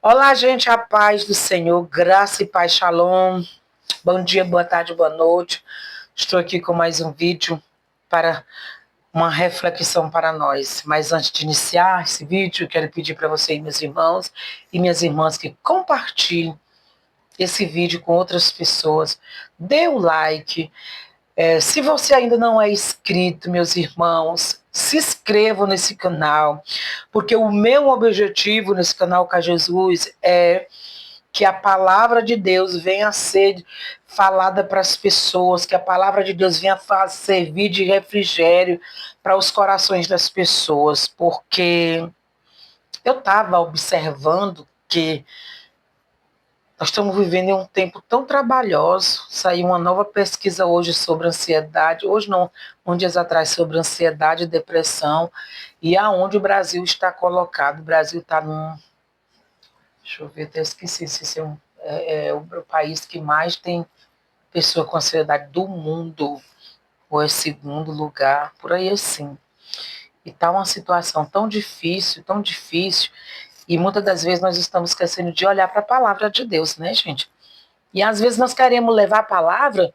Olá, gente, a paz do Senhor, graça e paz, shalom. Bom dia, boa tarde, boa noite. Estou aqui com mais um vídeo para uma reflexão para nós. Mas antes de iniciar esse vídeo, quero pedir para vocês, meus irmãos e minhas irmãs, que compartilhem esse vídeo com outras pessoas. Dê o like. Se você ainda não é inscrito, meus irmãos, se inscrevam nesse canal, porque o meu objetivo nesse canal com Jesus é que a palavra de Deus venha a ser falada para as pessoas, que a palavra de Deus venha a servir de refrigério para os corações das pessoas, porque eu estava observando que nós estamos vivendo em um tempo tão trabalhoso. Saiu uma nova pesquisa hoje sobre ansiedade, hoje não, uns dias atrás, sobre ansiedade e depressão, e aonde o Brasil está colocado. O Brasil está num... Deixa eu ver, até esqueci se é o país que mais tem pessoa com ansiedade do mundo, ou é segundo lugar, por aí assim. E está uma situação tão difícil, e muitas das vezes nós estamos esquecendo de olhar para a palavra de Deus, né, gente? E às vezes nós queremos levar a palavra,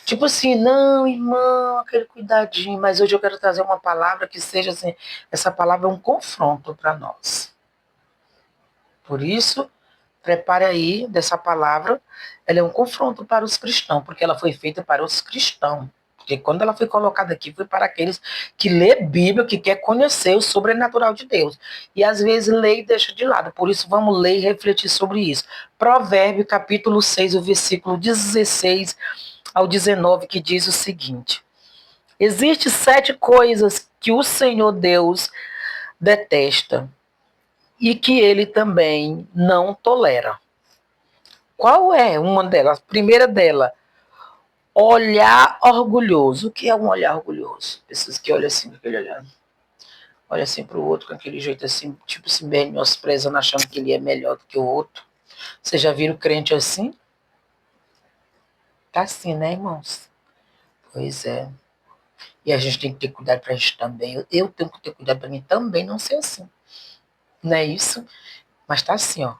tipo assim, não, irmão, aquele cuidadinho, mas hoje eu quero trazer uma palavra que seja assim, essa palavra é um confronto para nós. Por isso, prepare aí dessa palavra, ela é um confronto para os cristãos, porque ela foi feita para os cristãos. Porque quando ela foi colocada aqui, foi para aqueles que lê Bíblia, que quer conhecer o sobrenatural de Deus. E às vezes lê e deixa de lado. Por isso vamos ler e refletir sobre isso. Provérbio, capítulo 6, o versículo 16 ao 19, que diz o seguinte: Existem 7 coisas que o Senhor Deus detesta e que ele também não tolera. Qual é uma delas? A primeira dela, olhar orgulhoso. O que é um olhar orgulhoso? Pessoas que olham assim, aquele olhar, olha assim para o outro com aquele jeito assim, tipo se menosprezando, achando que ele é melhor do que o outro. Vocês já viram crente assim? Tá assim, né, irmãos? Pois é. E a gente tem que ter cuidado para a gente também. Eu tenho que ter cuidado para mim também não ser assim. Não é isso? Mas tá assim, ó.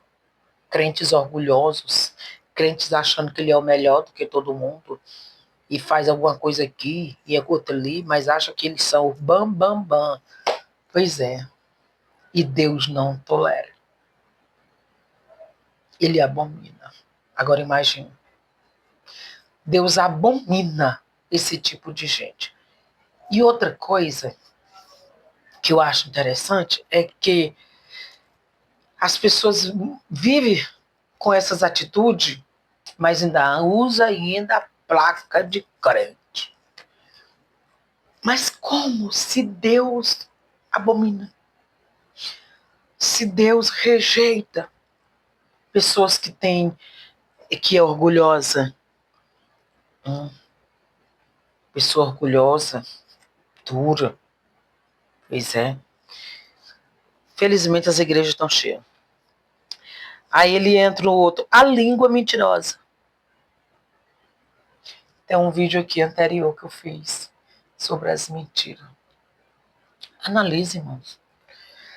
Crentes orgulhosos, crentes achando que ele é o melhor do que todo mundo, e faz alguma coisa aqui e é outra ali, mas acha que eles são o bam, bam, bam. Pois é. E Deus não tolera. Ele abomina. Agora imagine. Deus abomina esse tipo de gente. E outra coisa que eu acho interessante é que as pessoas vivem com essas atitudes, mas ainda usa ainda a placa de crente. Mas como se Deus abomina? Se Deus rejeita pessoas que é orgulhosa, pessoa orgulhosa, dura, pois é. Felizmente as igrejas estão cheias. Aí ele entra no outro, a língua mentirosa. Tem um vídeo aqui anterior que eu fiz sobre as mentiras. Analise, irmãos.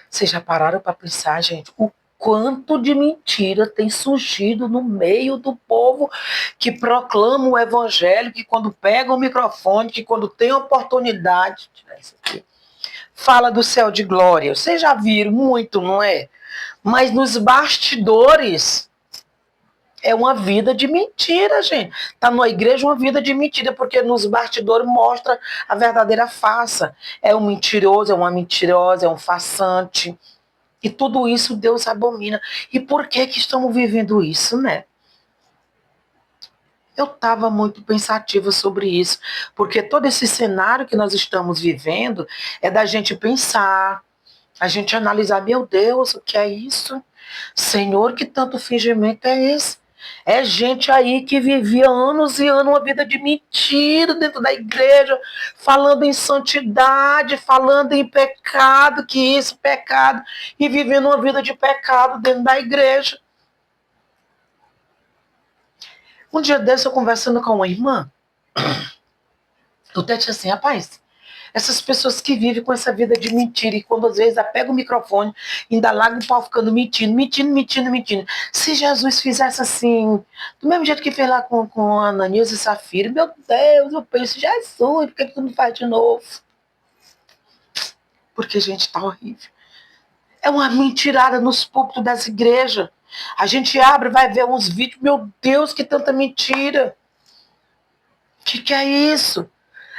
Vocês já pararam para pensar, gente, o quanto de mentira tem surgido no meio do povo que proclama o evangelho, que quando pega o microfone, que quando tem oportunidade, fala do céu de glória. Vocês já viram muito, não é? Mas nos bastidores é uma vida de mentira, gente. Tá numa igreja uma vida de mentira, porque nos bastidores mostra a verdadeira farsa. É um mentiroso, é uma mentirosa, é um farsante. E tudo isso Deus abomina. E por que que estamos vivendo isso, né? Eu estava muito pensativa sobre isso, porque todo esse cenário que nós estamos vivendo é da gente pensar, a gente analisar, meu Deus, o que é isso? Senhor, que tanto fingimento é esse? É gente aí que vivia anos e anos uma vida de mentira dentro da igreja, falando em santidade, falando em pecado, que isso, pecado, e vivendo uma vida de pecado dentro da igreja. Um dia desse eu conversando com uma irmã, eu até disse assim, rapaz, Essas pessoas que vivem com essa vida de mentira e quando às vezes pega o microfone, ainda larga o pau ficando mentindo. Se Jesus fizesse assim, do mesmo jeito que fez lá com Ananias e Safira, meu Deus, eu penso, Jesus, por que tu não faz de novo? Porque, gente, tá horrível. É uma mentirada nos púlpitos das igrejas. A gente abre, vai ver uns vídeos, meu Deus, que tanta mentira. Que é isso?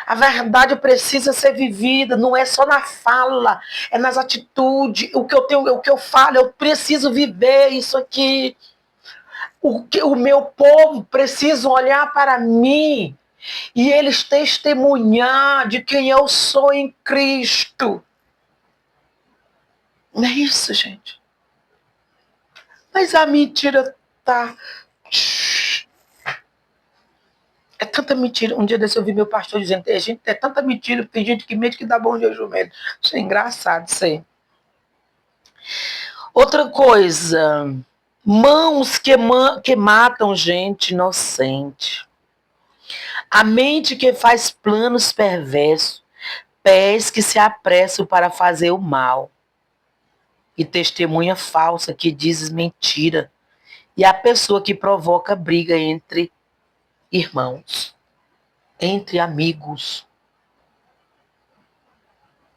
A verdade precisa ser vivida, não é só na fala, é nas atitudes. O que eu falo, eu preciso viver isso aqui. O meu povo precisa olhar para mim e eles testemunhar de quem eu sou em Cristo. Não é isso, gente? Mas a mentira tá. É tanta mentira. Um dia desse eu vi meu pastor dizendo: gente, é tanta mentira, tem gente que mente que dá bom dia ao jumento. Isso é engraçado, isso aí. Outra coisa, mãos que matam gente inocente. A mente que faz planos perversos, pés que se apressam para fazer o mal. E testemunha falsa que diz mentira. E a pessoa que provoca briga entre irmãos, entre amigos.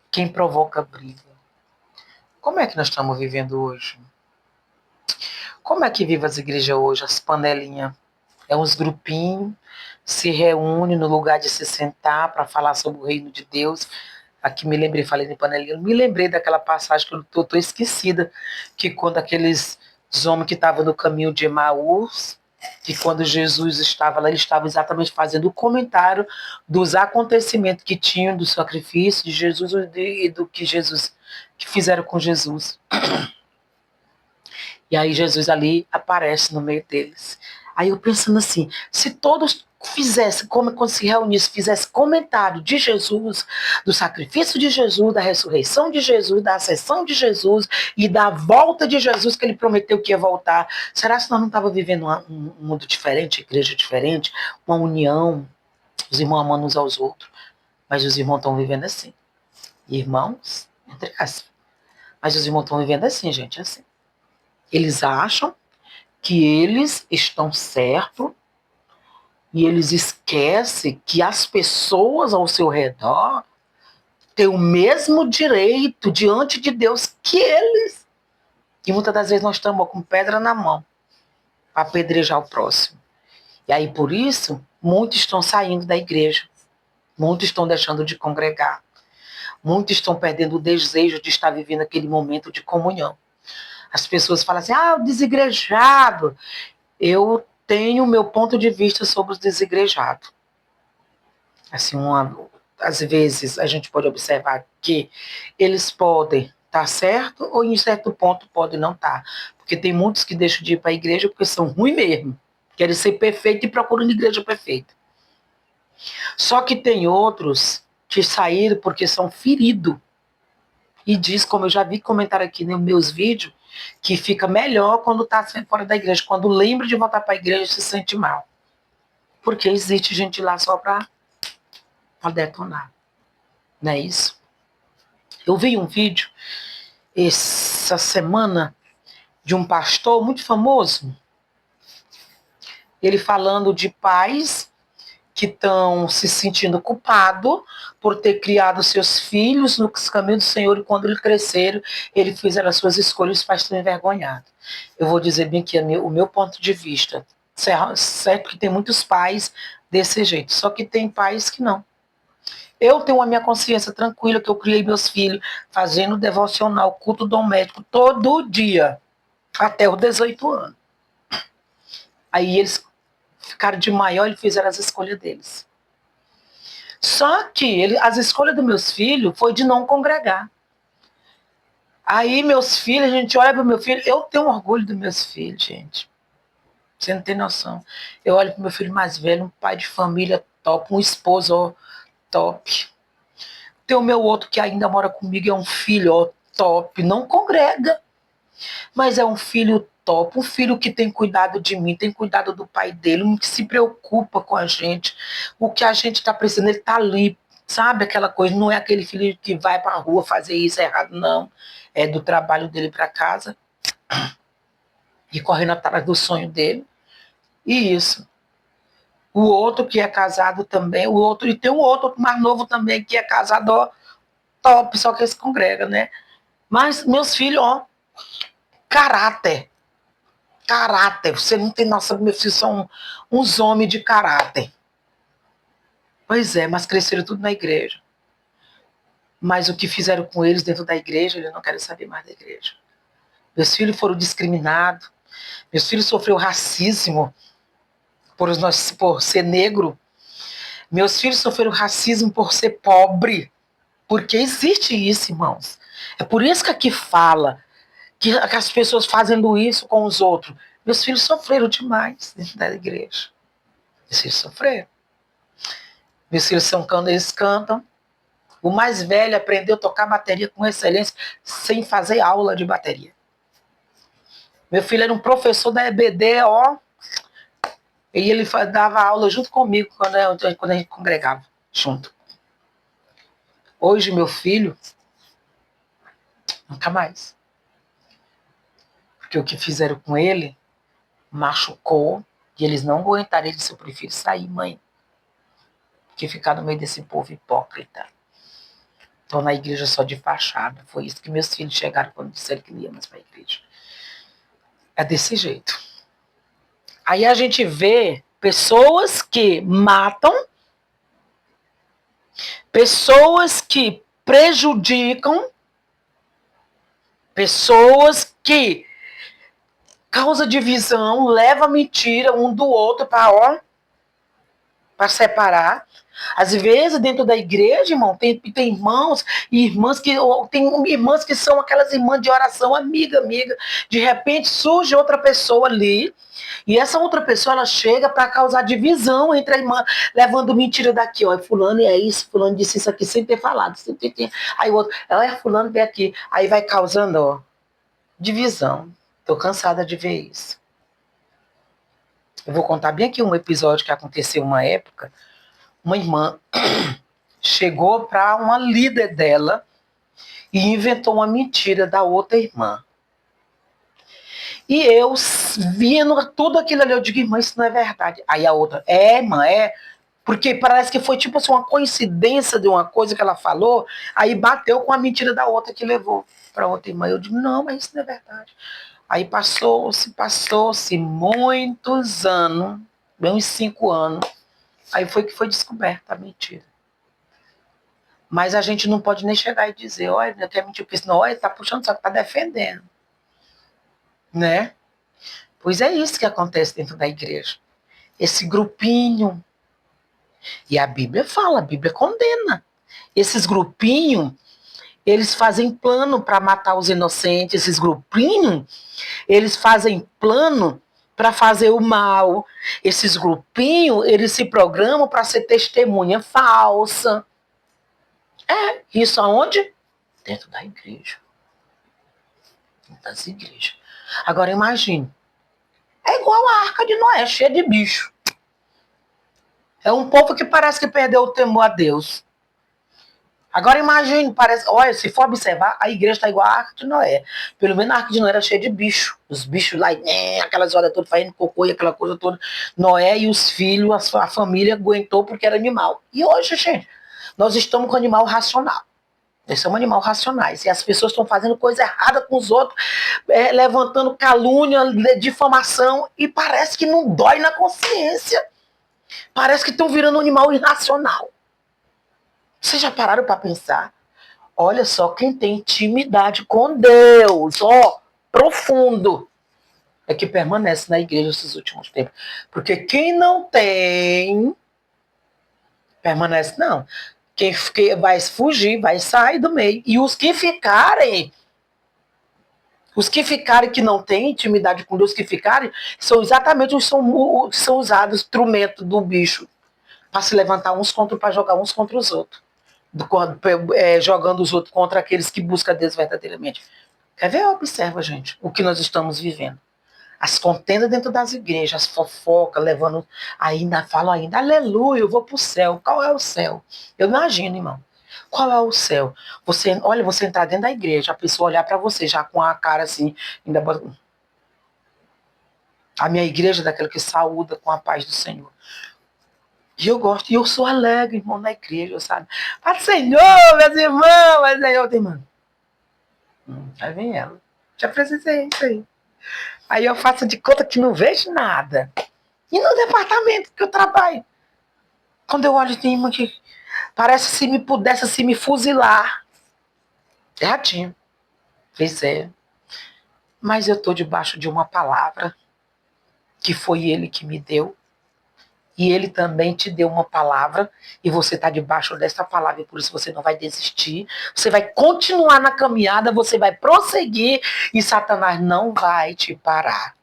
Quem provoca briga. Como é que nós estamos vivendo hoje? Como é que vive as igrejas hoje, as panelinhas? É uns grupinhos, se reúne no lugar de se sentar para falar sobre o reino de Deus. Aqui me lembrei, falei de panelinha, me lembrei daquela passagem que eu estou esquecida, que quando aqueles homens que estavam no caminho de Emaús, que quando Jesus estava lá, ele estava exatamente fazendo o comentário dos acontecimentos que tinham do sacrifício de Jesus e do que Jesus, que fizeram com Jesus. E aí Jesus ali aparece no meio deles. Aí eu pensando assim, se todos fizessem, como quando se reunisse, fizesse comentário de Jesus, do sacrifício de Jesus, da ressurreição de Jesus, da ascensão de Jesus e da volta de Jesus que ele prometeu que ia voltar, será que nós não estávamos vivendo um mundo diferente, igreja diferente, uma união, os irmãos amando uns aos outros? Mas os irmãos estão vivendo assim. Irmãos, entre aspas. Mas os irmãos estão vivendo assim, gente, assim. Eles acham que eles estão certos e eles esquecem que as pessoas ao seu redor têm o mesmo direito diante de Deus que eles. E muitas das vezes nós estamos com pedra na mão para apedrejar o próximo. E aí, por isso, muitos estão saindo da igreja, muitos estão deixando de congregar, muitos estão perdendo o desejo de estar vivendo aquele momento de comunhão. As pessoas falam assim, o desigrejado. Eu tenho o meu ponto de vista sobre os desigrejados. Assim, às vezes a gente pode observar que eles podem estar certo ou em certo ponto podem não estar. Porque tem muitos que deixam de ir para a igreja porque são ruins mesmo. Querem ser perfeitos e procuram uma igreja perfeita. Só que tem outros que saíram porque são feridos. E diz, como eu já vi comentar aqui nos meus vídeos, que fica melhor quando está fora da igreja. Quando lembra de voltar para a igreja, se sente mal. Porque existe gente lá só para detonar. Não é isso? Eu vi um vídeo essa semana de um pastor muito famoso, ele falando de pais que estão se sentindo culpados por ter criado seus filhos nos caminhos do Senhor e quando eles cresceram, eles fizeram as suas escolhas e os pais estão envergonhados. Eu vou dizer bem que o meu ponto de vista, certo que tem muitos pais desse jeito, só que tem pais que não. Eu tenho a minha consciência tranquila que eu criei meus filhos fazendo devocional, culto doméstico, todo dia, até os 18 anos. Aí eles ficaram de maior e fizeram as escolhas deles. Só que as escolhas dos meus filhos foi de não congregar. Aí meus filhos, a gente olha para o meu filho, eu tenho orgulho dos meus filhos, gente. Você não tem noção. Eu olho para o meu filho mais velho, um pai de família top, um esposo top. Tem o meu outro que ainda mora comigo, é um filho top, não congrega, mas é um filho top, um filho que tem cuidado de mim, tem cuidado do pai dele, um que se preocupa com a gente, o que a gente está precisando, ele está ali Sabe aquela coisa, não é aquele filho que vai para a rua fazer isso errado, não. É do trabalho dele para casa e correndo atrás do sonho dele. E isso. O outro que é casado também, o outro, e tem um outro mais novo também que é casado, ó, top, só que eles congrega, né? Mas meus filhos, ó, caráter. Caráter. Você não tem noção, meus filhos são uns homens de caráter. Pois é, mas cresceram tudo na igreja. Mas o que fizeram com eles dentro da igreja, eles não querem saber mais da igreja. Meus filhos foram discriminados. Meus filhos sofreram racismo por ser negro. Meus filhos sofreram racismo por ser pobre. Porque existe isso, irmãos. É por isso que aqui fala que as pessoas fazendo isso com os outros. Meus filhos sofreram demais dentro da igreja. Meus filhos sofreram. Meus filhos são quando eles cantam. O mais velho aprendeu a tocar bateria com excelência, sem fazer aula de bateria. Meu filho era um professor da EBD, ó. E ele dava aula junto comigo quando a gente congregava junto. Hoje, meu filho, nunca mais. Porque o que fizeram com ele machucou e eles não aguentaram. Ele disse: eu prefiro sair, mãe, que ficar no meio desse povo hipócrita. Estou na igreja só de fachada. Foi isso que meus filhos chegaram quando disseram que não iam mais para a igreja. É desse jeito. Aí a gente vê pessoas que matam, pessoas que prejudicam, pessoas que causam divisão, levam mentira um do outro para separar. Às vezes, dentro da igreja, irmão, tem irmãos e irmãs que são aquelas irmãs de oração, amiga. De repente surge outra pessoa ali, e essa outra pessoa ela chega para causar divisão entre a irmã, levando mentira daqui, ó. Fulano é isso, fulano disse isso aqui sem ter falado. Aí o outro, fulano vem aqui. Aí vai causando, ó, divisão. Tô cansada de ver isso. Eu vou contar bem aqui um episódio que aconteceu uma época. Uma irmã chegou para uma líder dela e inventou uma mentira da outra irmã. E eu, vendo tudo aquilo ali, eu digo: irmã, isso não é verdade. Aí a outra: irmã, porque parece que foi tipo assim, uma coincidência de uma coisa que ela falou, aí bateu com a mentira da outra que levou para outra irmã. Eu digo: não, mas isso não é verdade. Aí passou-se muitos anos, bem uns 5 anos, aí foi que foi descoberta a mentira. Mas a gente não pode nem chegar e dizer: olha, eu quero mentir, porque senão, olha, tá puxando só que tá defendendo. Né? Pois é isso que acontece dentro da igreja. Esse grupinho. E a Bíblia fala, a Bíblia condena. Esses grupinhos, eles fazem plano para matar os inocentes. Esses grupinhos, eles fazem plano para fazer o mal. Esses grupinhos, eles se programam para ser testemunha falsa. Isso aonde? Dentro da igreja. Dentro das igrejas. Agora imagine. É igual a Arca de Noé, cheia de bicho. É um povo que parece que perdeu o temor a Deus. Agora imagine, olha, se for observar, a igreja está igual a Arca de Noé. Pelo menos a Arca de Noé era cheia de bicho. Os bichos lá, aquelas horas todas fazendo cocô e aquela coisa toda. Noé e os filhos, a família aguentou porque era animal. E hoje, gente, nós estamos com animal racional. Nós somos animais racionais. E as pessoas estão fazendo coisa errada com os outros, levantando calúnia, difamação, e parece que não dói na consciência. Parece que estão virando um animal irracional. Vocês já pararam para pensar? Olha só, quem tem intimidade com Deus, profundo, é que permanece na igreja esses últimos tempos. Porque quem não tem, permanece não. Quem vai fugir, vai sair do meio. E os que ficarem que não têm intimidade com Deus, que ficarem, são exatamente os que são usados, instrumento do bicho, para se levantar para jogar uns contra os outros. Jogando os outros contra aqueles que buscam Deus verdadeiramente. Quer ver? Observa, gente, o que nós estamos vivendo. As contendas dentro das igrejas, as fofocas, levando, ainda falam ainda, aleluia, eu vou pro céu. Qual é o céu? Eu imagino, irmão. Qual é o céu? Você, olha, você entrar dentro da igreja, a pessoa olhar para você já com a cara assim, ainda a minha igreja é daquela que saúda com a paz do Senhor. E eu gosto, e eu sou alegre, irmão, na igreja, sabe? Fala, Senhor, meus irmãos, mas aí eu tenho, mano. Aí vem ela. Já precisei isso aí. Aí eu faço de conta que não vejo nada. E no departamento que eu trabalho, quando eu olho tem uma que parece se me pudesse assim, me fuzilar. É ratinho. Pois é. Mas eu estou debaixo de uma palavra que foi ele que me deu. E ele também te deu uma palavra e você está debaixo dessa palavra e por isso você não vai desistir. Você vai continuar na caminhada, você vai prosseguir e Satanás não vai te parar.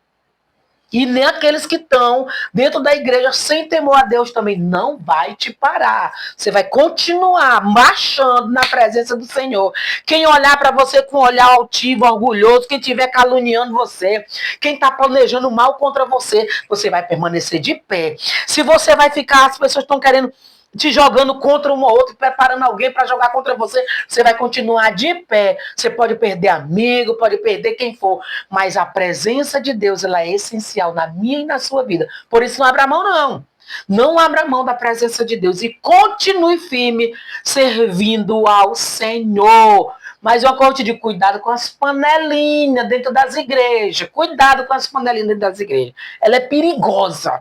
E nem aqueles que estão dentro da igreja sem temor a Deus também não vai te parar. Você vai continuar marchando na presença do Senhor. Quem olhar para você com um olhar altivo, orgulhoso, quem estiver caluniando você, quem está planejando mal contra você, você vai permanecer de pé. Se você vai ficar, as pessoas estão querendo te jogando contra um ou outro, preparando alguém para jogar contra você, você vai continuar de pé. Você pode perder amigo, pode perder quem for, mas a presença de Deus ela é essencial na minha e na sua vida. Por isso não abra mão, não. Não abra mão da presença de Deus e continue firme servindo ao Senhor. Mas eu acordo de cuidado com as panelinhas dentro das igrejas. Cuidado com as panelinhas dentro das igrejas. Ela é perigosa.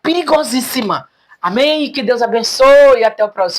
Perigosíssima. Amém? Que Deus abençoe e até o próximo.